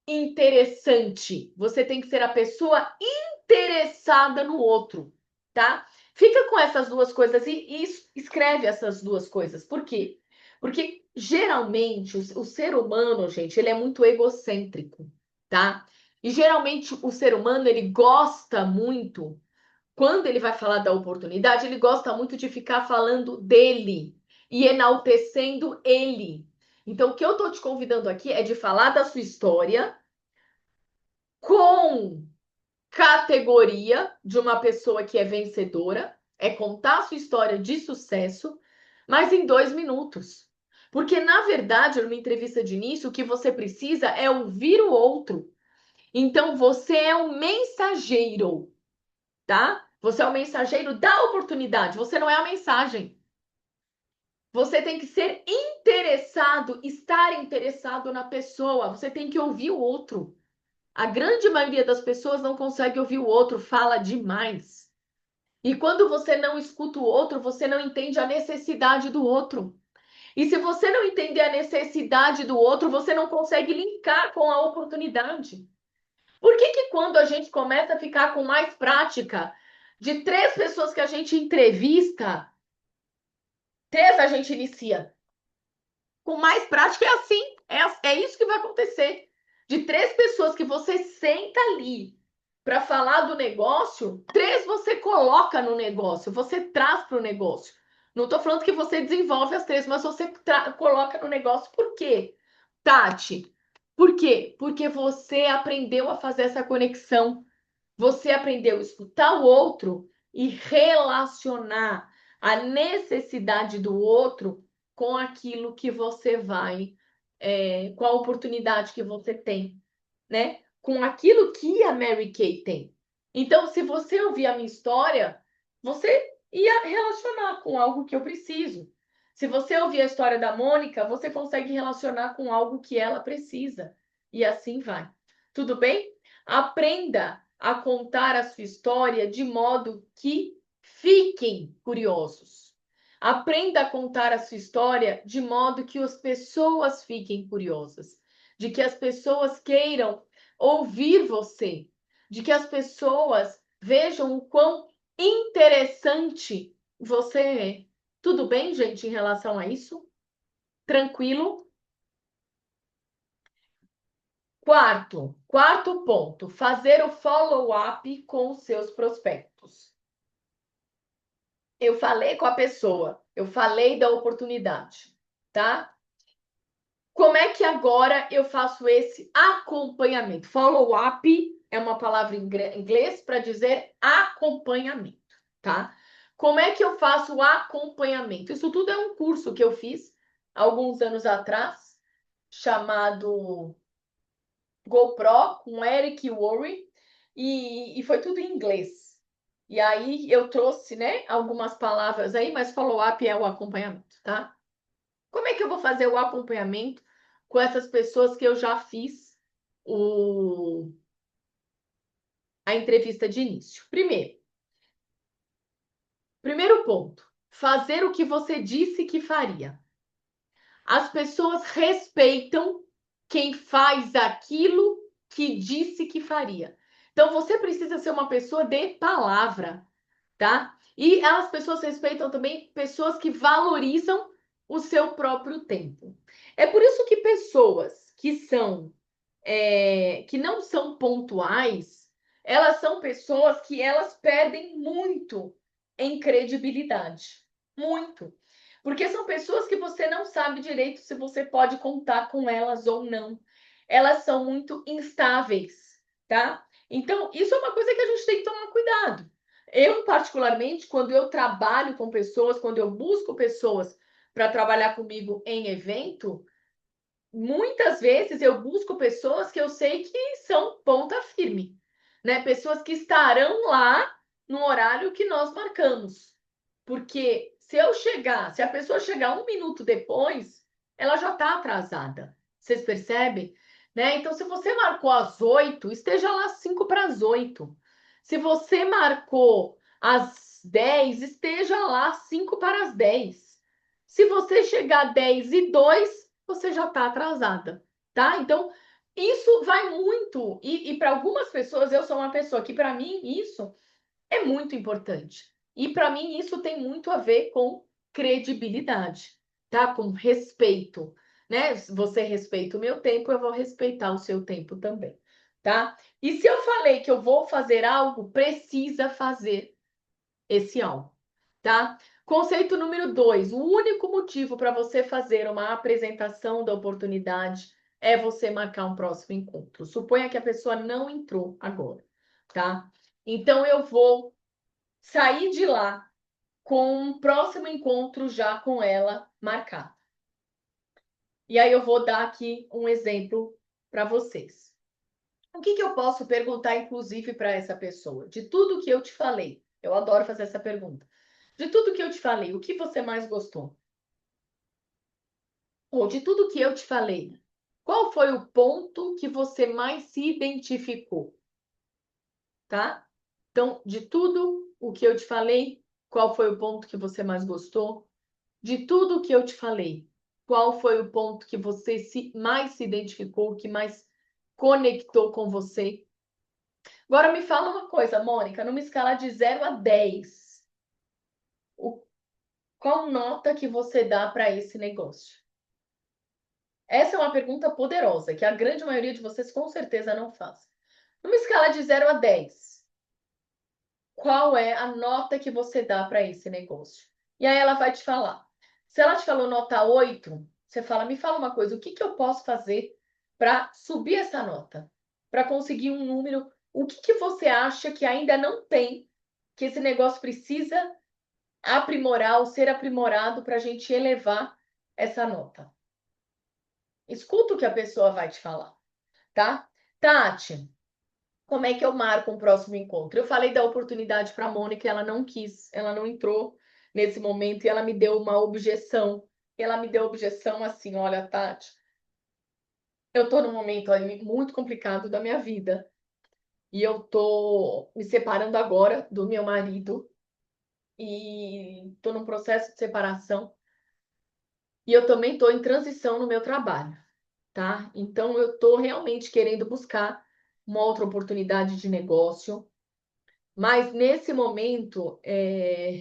interessante, você tem que ser a pessoa interessada no outro, tá? Fica com essas duas coisas e escreve essas duas coisas. Por quê? Porque geralmente o ser humano, gente, ele é muito egocêntrico, tá? E geralmente o ser humano ele gosta muito quando ele vai falar da oportunidade, ele gosta muito de ficar falando dele e enaltecendo ele. Então, o que eu estou te convidando aqui é de falar da sua história com categoria de uma pessoa que é vencedora, é contar a sua história de sucesso, mas em 2 minutos. Porque, na verdade, numa entrevista de início, o que você precisa é ouvir o outro. Então, você é um mensageiro, tá? Você é o mensageiro da oportunidade, você não é a mensagem. Você tem que ser interessado, estar interessado na pessoa, você tem que ouvir o outro. A grande maioria das pessoas não consegue ouvir o outro, fala demais. E quando você não escuta o outro, você não entende a necessidade do outro. E se você não entender a necessidade do outro, você não consegue linkar com a oportunidade. Por que que quando a gente começa a ficar com mais prática, de 3 pessoas que a gente entrevista, 3 a gente inicia? Com mais prática é assim, é isso que vai acontecer. De 3 pessoas que você senta ali para falar do negócio, 3 você coloca no negócio, você traz para o negócio. Não estou falando que você desenvolve as 3, mas você coloca no negócio. Por quê, Tati? Por quê? Porque você aprendeu a fazer essa conexão. Você aprendeu a escutar o outro e relacionar a necessidade do outro com aquilo que você vai, com a oportunidade que você tem, né? Com aquilo que a Mary Kay tem. Então, se você ouvir a minha história, você ia relacionar com algo que eu preciso. Se você ouvir a história da Mônica, você consegue relacionar com algo que ela precisa. E assim vai. Tudo bem? Aprenda a contar a sua história de modo que fiquem curiosos. Aprenda a contar a sua história de modo que as pessoas fiquem curiosas, de que as pessoas queiram ouvir você, de que as pessoas vejam o quão interessante você é. Tudo bem, gente, em relação a isso? Tranquilo? Quarto ponto, fazer o follow-up com os seus prospectos. Eu falei com a pessoa, eu falei da oportunidade, tá? Como é que agora eu faço esse acompanhamento? Follow-up é uma palavra em inglês para dizer acompanhamento, tá? Como é que eu faço o acompanhamento? Isso tudo é um curso que eu fiz alguns anos atrás, chamado GoPro, com Eric Worre, e foi tudo em inglês. E aí eu trouxe, né, algumas palavras aí, mas follow-up é o acompanhamento, tá? Como é que eu vou fazer o acompanhamento com essas pessoas que eu já fiz a entrevista de início? Primeiro ponto, fazer o que você disse que faria. As pessoas respeitam quem faz aquilo que disse que faria. Então você precisa ser uma pessoa de palavra, tá? E as pessoas respeitam também pessoas que valorizam o seu próprio tempo. É por isso que pessoas que não são pontuais, elas são pessoas que elas perdem muito em credibilidade. Muito. Porque são pessoas que você não sabe direito se você pode contar com elas ou não. Elas são muito instáveis, tá? Então, isso é uma coisa que a gente tem que tomar cuidado. Eu, particularmente, quando eu trabalho com pessoas, quando eu busco pessoas para trabalhar comigo em evento, muitas vezes eu busco pessoas que eu sei que são ponta firme, né? Pessoas que estarão lá no horário que nós marcamos. Porque se a pessoa chegar um minuto depois, ela já está atrasada. Vocês percebem? Né? Então, se você marcou às 8, esteja lá 5 para as 8. Se você marcou às 10, esteja lá 5 para as 10. Se você chegar 10:02, você já está atrasada, tá? Então, isso vai muito. E para algumas pessoas, eu sou uma pessoa que, para mim, isso é muito importante. E para mim, isso tem muito a ver com credibilidade, tá? Com respeito, né? Se você respeita o meu tempo, eu vou respeitar o seu tempo também, tá? E se eu falei que eu vou fazer algo, precisa fazer esse algo, tá? Conceito número 2, o único motivo para você fazer uma apresentação da oportunidade é você marcar um próximo encontro. Suponha que a pessoa não entrou agora, tá? Então eu vou sair de lá com um próximo encontro já com ela marcado. E aí eu vou dar aqui um exemplo para vocês. O que eu posso perguntar, inclusive, para essa pessoa? De tudo que eu te falei, eu adoro fazer essa pergunta. De tudo que eu te falei, o que você mais gostou? Ou de tudo que eu te falei, qual foi o ponto que você mais se identificou? Tá? Então, de tudo o que eu te falei, qual foi o ponto que você mais gostou? De tudo o que eu te falei, qual foi o ponto que você mais se identificou, que mais conectou com você? Agora me fala uma coisa, Mônica, numa escala de 0 a 10, qual nota que você dá para esse negócio? Essa é uma pergunta poderosa, que a grande maioria de vocês com certeza não faz. Numa escala de 0 a 10, qual é a nota que você dá para esse negócio? E aí ela vai te falar. Se ela te falou nota 8, você fala, me fala uma coisa, o que eu posso fazer para subir essa nota? Para conseguir um número, o que você acha que ainda não tem, que esse negócio precisa aprimorar ou ser aprimorado para a gente elevar essa nota. Escuta o que a pessoa vai te falar, tá? Tati, como é que eu marco um próximo encontro? Eu falei da oportunidade para a Mônica, ela não quis, ela não entrou nesse momento e ela me deu uma objeção. Ela me deu objeção assim, olha, Tati, eu tô num momento aí muito complicado da minha vida e eu tô me separando agora do meu marido e tô num processo de separação e eu também tô em transição no meu trabalho, tá? Então eu tô realmente querendo buscar uma outra oportunidade de negócio. Mas nesse momento,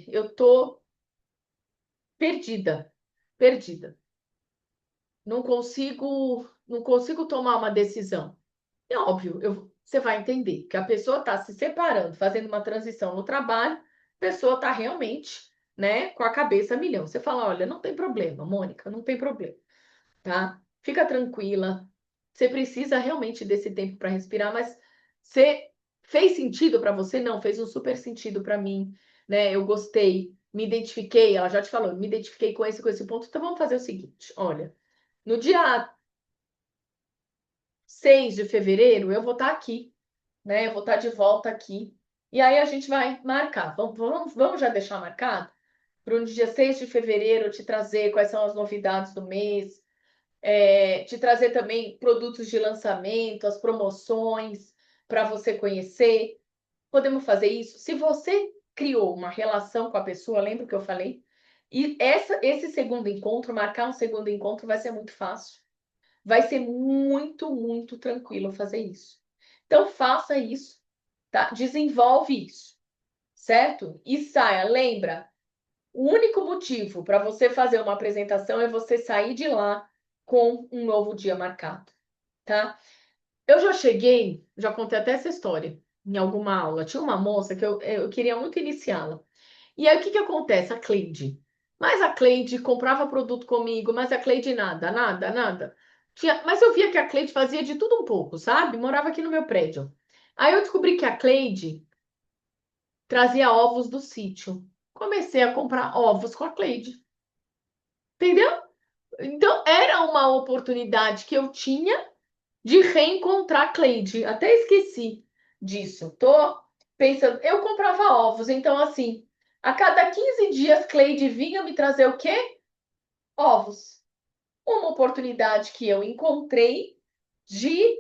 eu tô perdida, perdida. Não consigo tomar uma decisão. É óbvio, você vai entender que a pessoa está se separando, fazendo uma transição no trabalho, a pessoa está realmente, né, com a cabeça a milhão. Você fala, olha, não tem problema, Mônica, não tem problema, tá? Fica tranquila. Você precisa realmente desse tempo para respirar, mas você fez sentido para você? Não, fez um super sentido para mim, né? Eu gostei, me identifiquei, ela já te falou, me identifiquei com esse ponto. Então vamos fazer o seguinte, olha, no dia 6 de fevereiro eu vou estar aqui, né? Eu vou estar de volta aqui. E aí a gente vai marcar. Vamos já deixar marcado para o dia 6 de fevereiro eu te trazer quais são as novidades do mês, te trazer também produtos de lançamento, as promoções para você conhecer. Podemos fazer isso? Se você criou uma relação com a pessoa, lembra o que eu falei? E esse segundo encontro, marcar um segundo encontro vai ser muito fácil. Vai ser muito, muito tranquilo fazer isso. Então, faça isso, tá? Desenvolve isso, certo? E saia, lembra, o único motivo para você fazer uma apresentação é você sair de lá com um novo dia marcado, tá? Eu já cheguei, já contei até essa história em alguma aula. Tinha uma moça que eu queria muito iniciá-la. E aí o que que acontece? A Cleide. Mas a Cleide comprava produto comigo, mas a Cleide nada, nada, nada. Mas eu via que a Cleide fazia de tudo um pouco, sabe? Morava aqui no meu prédio. Aí eu descobri que a Cleide trazia ovos do sítio. Comecei a comprar ovos com a Cleide. Entendeu? Então, era uma oportunidade que eu tinha de reencontrar a Cleide. Até esqueci disso. Tô pensando, eu comprava ovos, então assim, a cada 15 dias Cleide vinha me trazer o quê? Ovos. Uma oportunidade que eu encontrei de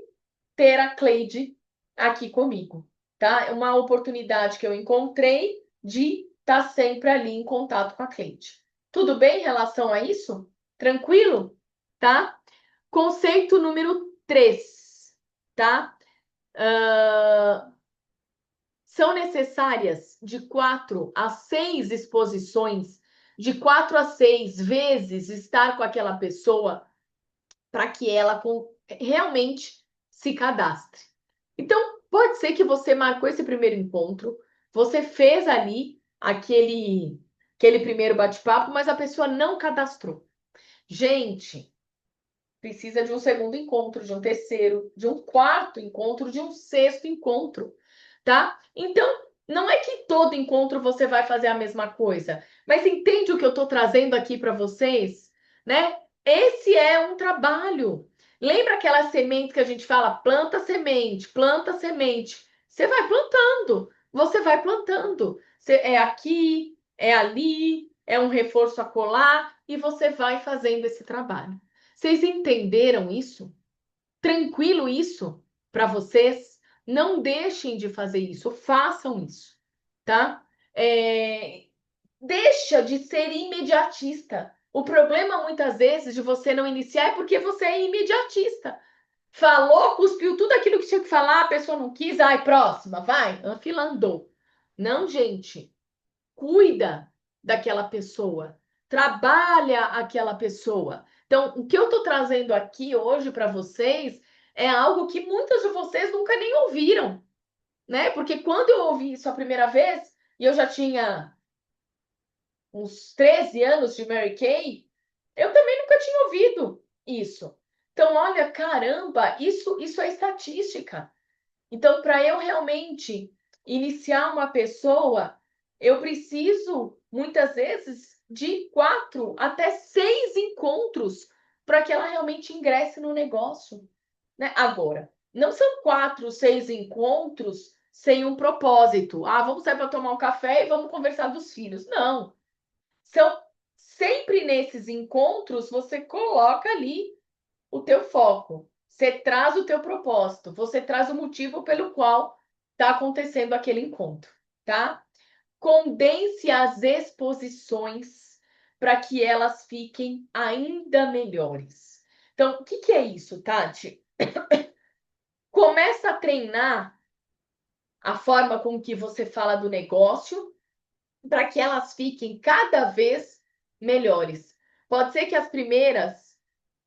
ter a Cleide aqui comigo, tá? Uma oportunidade que eu encontrei de estar sempre ali em contato com a Cleide. Tudo bem em relação a isso? Tranquilo? Tá? Conceito número 3, tá? São necessárias de 4 a 6 exposições, de 4 a 6 vezes estar com aquela pessoa para que ela realmente se cadastre. Então, pode ser que você marcou esse primeiro encontro, você fez ali aquele primeiro bate-papo, mas a pessoa não cadastrou. Gente, precisa de um segundo encontro, de um terceiro, de um quarto encontro, de um sexto encontro, tá? Então, não é que todo encontro você vai fazer a mesma coisa, mas entende o que eu estou trazendo aqui para vocês, né? Esse é um trabalho. Lembra aquela semente que a gente fala, planta semente, planta semente. Você vai plantando, você vai plantando. É aqui, é ali, é um reforço acolá e você vai fazendo esse trabalho. Vocês entenderam isso? Tranquilo isso para vocês? Não deixem de fazer isso, façam isso, tá? Deixa de ser imediatista. O problema, muitas vezes, de você não iniciar é porque você é imediatista. Falou, cuspiu tudo aquilo que tinha que falar, a pessoa não quis, ai, próxima, vai, a fila andou. Não, gente, cuida daquela pessoa, trabalha aquela pessoa. Então, o que eu estou trazendo aqui hoje para vocês é algo que muitas de vocês nunca nem ouviram, né? Porque quando eu ouvi isso a primeira vez, e eu já tinha uns 13 anos de Mary Kay, eu também nunca tinha ouvido isso. Então, olha, caramba, isso é estatística. Então, para eu realmente iniciar uma pessoa, eu preciso, muitas vezes, de 4 até 6 encontros para que ela realmente ingresse no negócio, né? Agora, não são 4, 6 encontros sem um propósito. Ah, vamos sair para tomar um café e vamos conversar dos filhos. Não. São sempre nesses encontros você coloca ali o teu foco. Você traz o teu propósito, você traz o motivo pelo qual está acontecendo aquele encontro, tá? Condense as exposições para que elas fiquem ainda melhores. Então, o que é isso, Tati? Começa a treinar a forma com que você fala do negócio para que elas fiquem cada vez melhores. Pode ser que as primeiras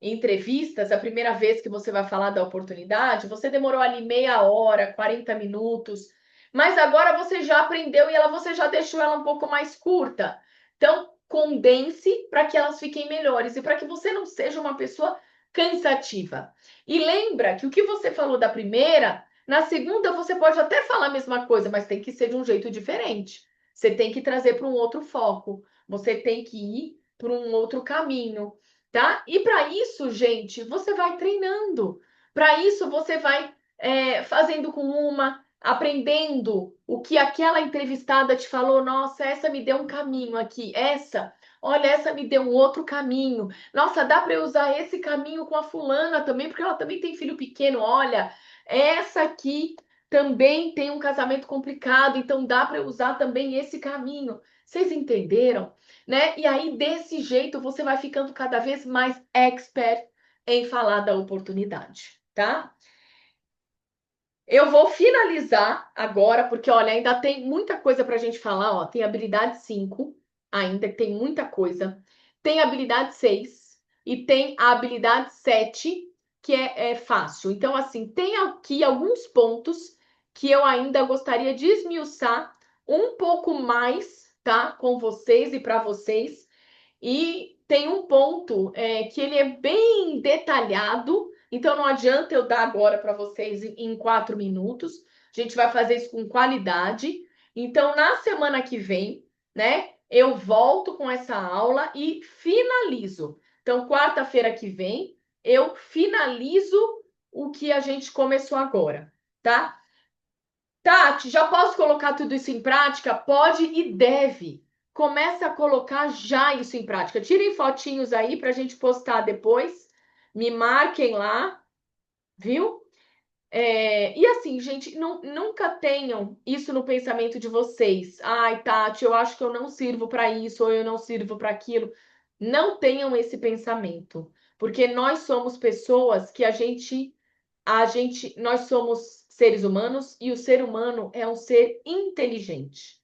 entrevistas, a primeira vez que você vai falar da oportunidade, você demorou ali meia hora, 40 minutos, mas agora você já aprendeu e você já deixou ela um pouco mais curta. Então, condense para que elas fiquem melhores e para que você não seja uma pessoa cansativa. E lembra que o que você falou da primeira, na segunda você pode até falar a mesma coisa, mas tem que ser de um jeito diferente. Você tem que trazer para um outro foco. Você tem que ir por um outro caminho, tá? E para isso, gente, você vai treinando. Para isso, você vai fazendo com aprendendo o que aquela entrevistada te falou. Nossa, essa me deu um caminho aqui. Olha, essa me deu um outro caminho. Nossa, dá para eu usar esse caminho com a fulana também, porque ela também tem filho pequeno. Olha, essa aqui também tem um casamento complicado, então dá para usar também esse caminho. Vocês entenderam? Né? E aí, desse jeito, você vai ficando cada vez mais expert em falar da oportunidade, tá? Eu vou finalizar agora, porque, olha, ainda tem muita coisa para a gente falar, ó. Tem habilidade 5, ainda tem muita coisa. Tem habilidade 6 e tem a habilidade 7, que é fácil. Então, assim, tem aqui alguns pontos que eu ainda gostaria de esmiuçar um pouco mais, tá? Com vocês e para vocês. E tem um ponto que ele é bem detalhado, então não adianta eu dar agora para vocês em 4 minutos. A gente vai fazer isso com qualidade. Então, na semana que vem, né, eu volto com essa aula e finalizo. Então, quarta-feira que vem, eu finalizo o que a gente começou agora, tá? Tati, já posso colocar tudo isso em prática? Pode e deve. Começa a colocar já isso em prática. Tirem fotinhos aí para a gente postar depois. Me marquem lá, viu? E assim, gente, nunca tenham isso no pensamento de vocês. Ai, Tati, eu acho que eu não sirvo para isso ou eu não sirvo para aquilo. Não tenham esse pensamento, porque nós somos pessoas que nós somos seres humanos e o ser humano é um ser inteligente.